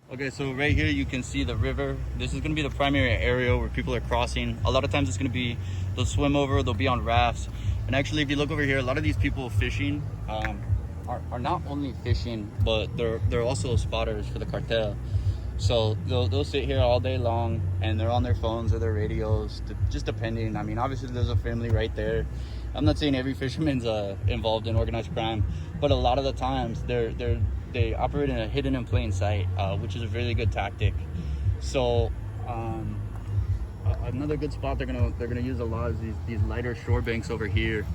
Okay, so right here you can see the river. This is going to be the primary area where people are crossing. A lot of times it's going to be, they'll swim over, they'll be on rafts. And actually, if you look over here, a lot of these people fishing are not only fishing, but they're also spotters for the cartel. So they'll sit here all day long and they're on their phones or their radios, just depending. I mean, obviously there's a family right there. I'm not saying every fisherman's involved in organized crime, but a lot of the times they operate in a hidden in plain sight, which is a really good tactic. So another good spot they're gonna use a lot is these lighter shore banks over here.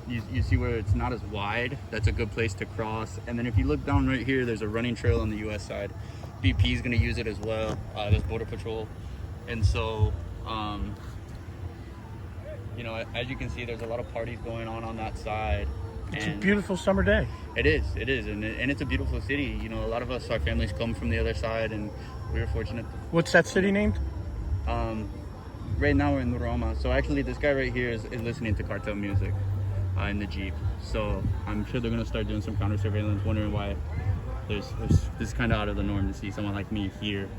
You see where it's not as wide. That's a good place to cross. And then if you look down right here, there's a running trail on the U.S. side. BP is going to use it as well. There's Border Patrol. And so, you know, as you can see, there's a lot of parties going on that side. It's a beautiful summer day. It is. And it's a beautiful city. You know, a lot of us, our families come from the other side, and we were fortunate. What's that city named? Right now we're in Roma. So actually this guy right here is listening to cartel music in the Jeep. So I'm sure they're going to start doing some counter surveillance, wondering why this is kind of out of the norm to see someone like me here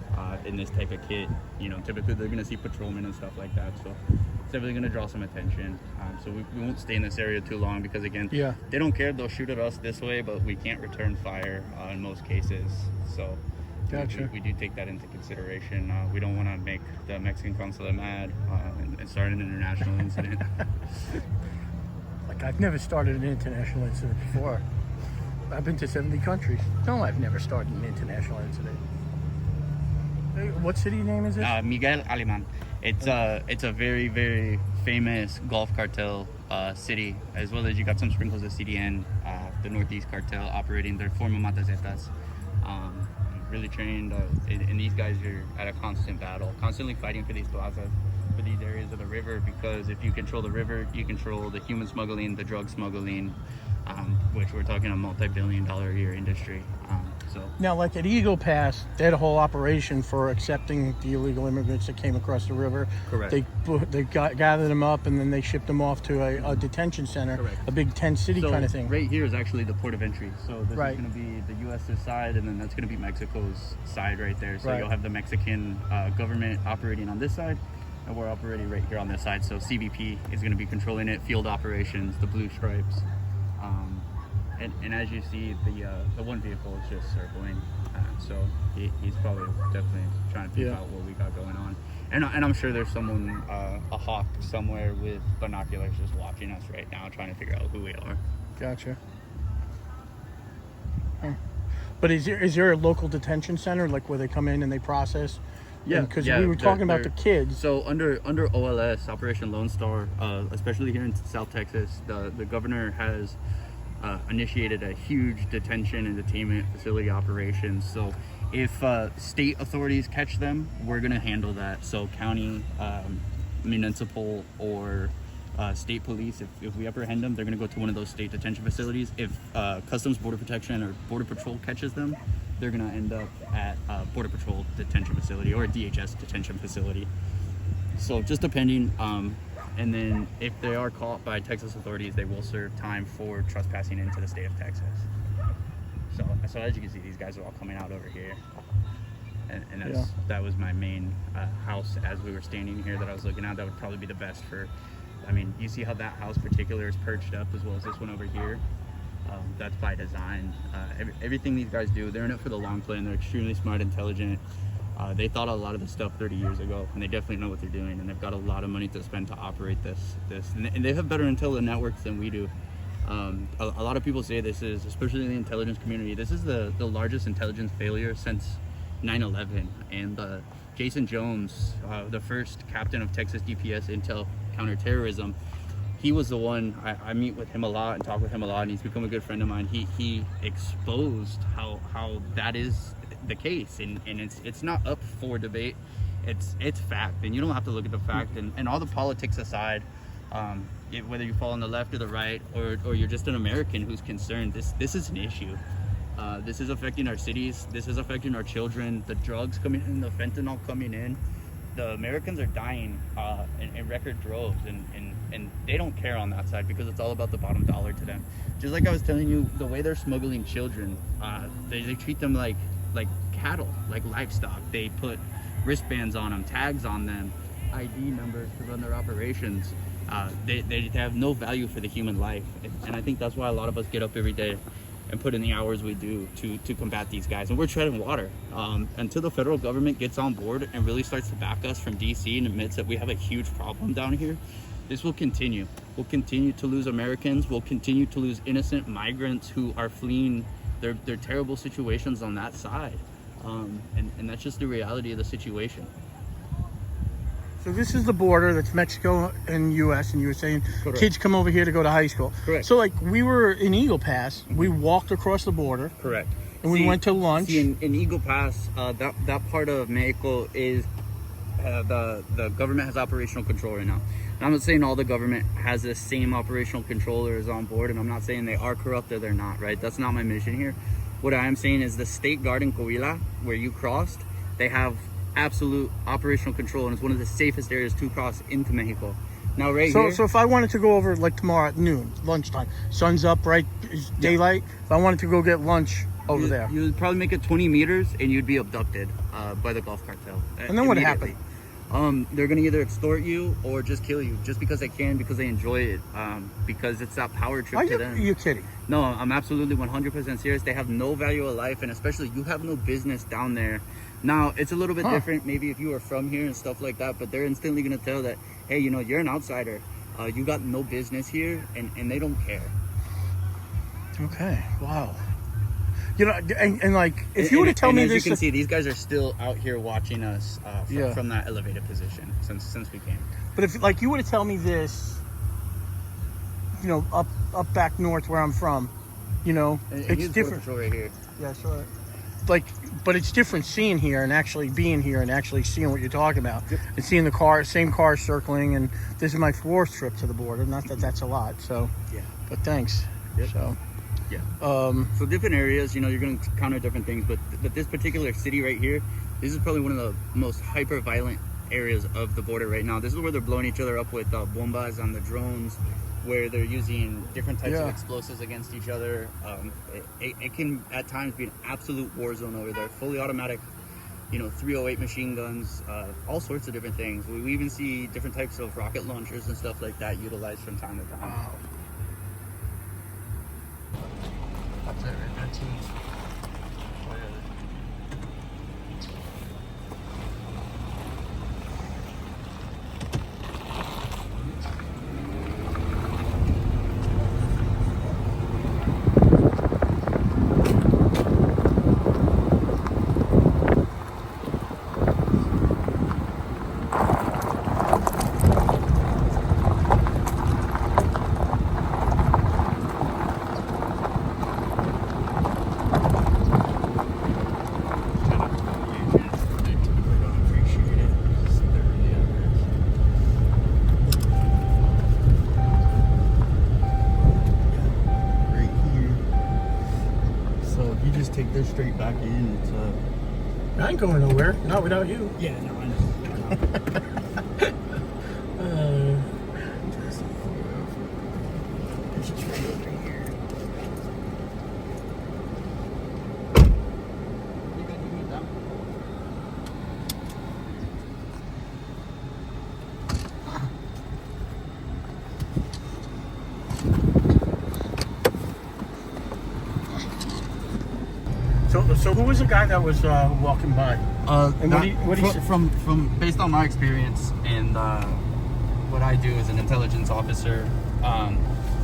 in this type of kit. You know, typically they're going to see patrolmen and stuff like that. So it's definitely going to draw some attention. So we won't stay in this area too long because, again, they don't care. They'll shoot at us this way, but we can't return fire in most cases. So gotcha. We do take that into consideration. We don't want to make the Mexican consulate mad and start an international incident. Like, I've never started an international incident before. I've been to 70 countries. No, I've never started an international incident. Hey, what city name is it? Miguel Aleman. It's a very, very famous Gulf Cartel city, as well as you got some sprinkles of CDN, the Northeast Cartel operating their former Matazetas. Really trained, and these guys are at a constant battle, constantly fighting for these plazas, for these areas of the river, because if you control the river, you control the human smuggling, the drug smuggling, which we're talking a multi-billion-dollar a year industry. So now, like at Eagle Pass, they had a whole operation for accepting the illegal immigrants that came across the river. Correct. They gathered them up and then they shipped them off to a detention center. Correct. A big tent city kind of thing. Right here is actually the port of entry. So this is going to be the U.S. side, and then that's going to be Mexico's side right there. So you'll have the Mexican government operating on this side, and we're operating right here on this side. So CBP is going to be controlling it, field operations, the blue stripes. And as you see, the one vehicle is just circling, so he's probably definitely trying to figure out what we got going on. And I'm sure there's someone, a hawk somewhere with binoculars just watching us right now, trying to figure out who we are. Gotcha. Huh. But is there a local detention center, like where they come in and they process? Yeah, because we were talking about the kids. So under OLS, Operation Lone Star, especially here in South Texas, the governor has initiated a huge detention and detainment facility operations. So if state authorities catch them, we're going to handle that. So county, municipal, or state police, if we apprehend them, they're going to go to one of those state detention facilities. If Customs Border Protection or Border Patrol catches them, they're going to end up at a Border Patrol detention facility or a DHS detention facility. So just depending. And then if they are caught by Texas authorities, they will serve time for trespassing into the state of Texas. So as you can see, these guys are all coming out over here. And that was my main house as we were standing here that I was looking at. That would probably be the best for, I mean, you see how that house particular is perched up as well as this one over here. That's by design. Everything these guys do, they're in it for the long play, and they're extremely smart, intelligent. They thought a lot of the stuff 30 years ago, and they definitely know what they're doing, and they've got a lot of money to spend to operate this. And they have better intel networks than we do. A lot of people say this is, especially in the intelligence community, this is the largest intelligence failure since 9/11. And Jason Jones, the first captain of Texas DPS Intel Counterterrorism, he was the one, I meet with him a lot and talk with him a lot, and he's become a good friend of mine. He exposed how that is the case, and it's not up for debate. It's fact, and you don't have to look at the fact. And all the politics aside, whether you fall on the left or the right, or you're just an American who's concerned, this is an issue. This is affecting our cities. This is affecting our children. The drugs coming in, the fentanyl coming in. The Americans are dying in record droves, and they don't care on that side because it's all about the bottom dollar to them. Just like I was telling you, the way they're smuggling children, they treat them like cattle, like livestock. They put wristbands on them, tags on them, ID numbers to run their operations. They have no value for the human life, and I think that's why a lot of us get up every day and put in the hours we do to combat these guys. And we're treading water until the federal government gets on board and really starts to back us from DC and admits that we have a huge problem down here. This will continue. We'll continue to lose Americans. We'll continue to lose innocent migrants who are fleeing their terrible situations on that side. And that's just the reality of the situation. So this is the border that's Mexico and U.S. and you were saying Correct. Kids come over here to go to high school. Correct. So like we were in Eagle Pass, we walked across the border. Correct. And we went to lunch. See, in Eagle Pass, that part of Mexico is the government has operational control right now. And I'm not saying all the government has the same operational controllers on board, and I'm not saying they are corrupt or they're not, right? That's not my mission here. What I am saying is the state guard in Coahuila, where you crossed, they have absolute operational control, and it's one of the safest areas to cross into Mexico. Now, So if I wanted to go over like tomorrow at noon, lunchtime, sun's up, right? It's daylight. Yeah. If I wanted to go get lunch over there, you would probably make it 20 meters, and you'd be abducted by the Gulf Cartel. And then what happened? They're gonna either extort you or just kill you, just because they can, because they enjoy it, because it's that power trip to them. Are you kidding? No, I'm absolutely 100% serious. They have no value of life, and especially you have no business down there. Now, it's a little bit different, maybe if you are from here and stuff like that, but they're instantly gonna tell that, hey, you know, you're an outsider. You got no business here, and they don't care. Okay, wow. You know, and like, if you were to tell me this... As you can see, these guys are still out here watching us from that elevated position since we came. But if, like, you were to tell me this, you know, up back north where I'm from, you know, it's different. Right here. Yeah, sure. Like, but it's different seeing here and actually being here and actually seeing what you're talking about. Yep. And seeing the same car circling, and this is my 4th trip to the border. Not that that's a lot, so. Yeah. But thanks. Yep. So. Yeah. So different areas, you know, you're going to encounter different things, but this particular city right here, this is probably one of the most hyper-violent areas of the border right now. This is where they're blowing each other up with bombas on the drones, where they're using different types of explosives against each other. It can at times be an absolute war zone over there. Fully automatic, you know, 308 machine guns, all sorts of different things. We even see different types of rocket launchers and stuff like that utilized from time to time. Wow. That's it, right? That's it. Take this straight back in. It's I ain't going nowhere. Not without you. Yeah, no, I know. It's just right over here. So who was the guy that was walking by? And what he from based on my experience and what I do as an intelligence officer,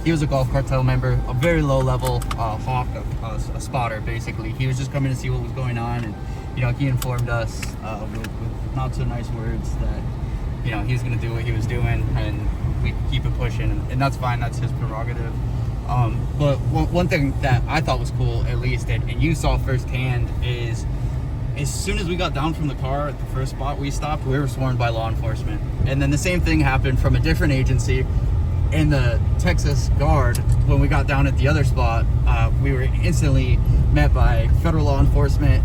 he was a Gulf Cartel member, a very low level hawk, a spotter basically. He was just coming to see what was going on, and you know, he informed us with not so nice words that, you know, he was going to do what he was doing, and we keep it pushing, and that's fine. That's his prerogative. But one thing that I thought was cool, at least, and you saw firsthand, is as soon as we got down from the car at the first spot we stopped, we were swarmed by law enforcement. And then the same thing happened from a different agency. In the Texas Guard, when we got down at the other spot, we were instantly met by federal law enforcement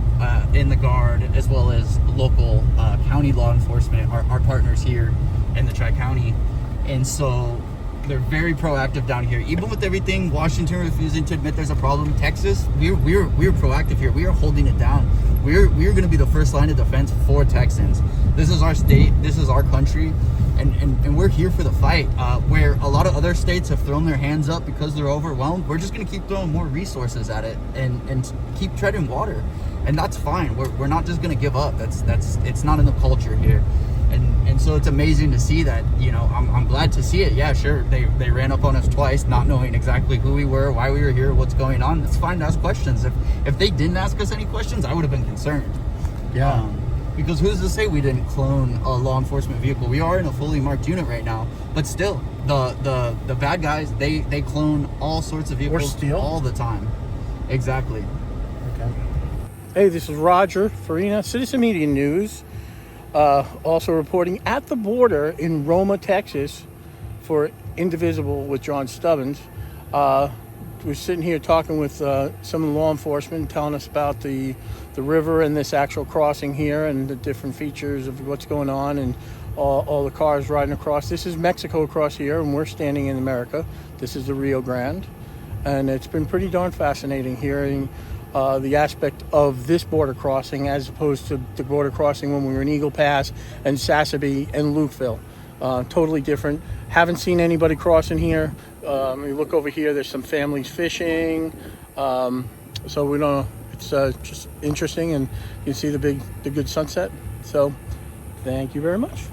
in the Guard, as well as local county law enforcement, our partners here in the Tri-County. And so they're very proactive down here. Even with everything, Washington refusing to admit there's a problem, Texas, we're proactive here. We are holding it down. we're going to be the first line of defense for Texans. This is our state, this is our country, and we're here for the fight. Where a lot of other states have thrown their hands up because they're overwhelmed, we're just going to keep throwing more resources at it and keep treading water, and that's fine. We're not just going to give up. It's not in the culture here. And so it's amazing to see that, you know, I'm glad to see it. Yeah, sure, they ran up on us twice, not knowing exactly who we were, why we were here, what's going on. It's fine to ask questions. If they didn't ask us any questions, I would have been concerned. Yeah. Because who's to say we didn't clone a law enforcement vehicle? We are in a fully marked unit right now, but still, the bad guys, they clone all sorts of vehicles steal all the time. Exactly. Okay. Hey, this is Roger Farina, Citizen Media News. Also reporting at the border in Roma, Texas, for Indivisible with John Stubbins. We're sitting here talking with some of the law enforcement, telling us about the river and this actual crossing here and the different features of what's going on and all the cars riding across. This is Mexico across here, and we're standing in America. This is the Rio Grande, and it's been pretty darn fascinating hearing the aspect of this border crossing as opposed to the border crossing when we were in Eagle Pass and Sassabee and Lukeville. Totally different. Haven't seen anybody crossing here. You look over here, there's some families fishing. So we don't know. It's just interesting, and you see the good sunset. So thank you very much.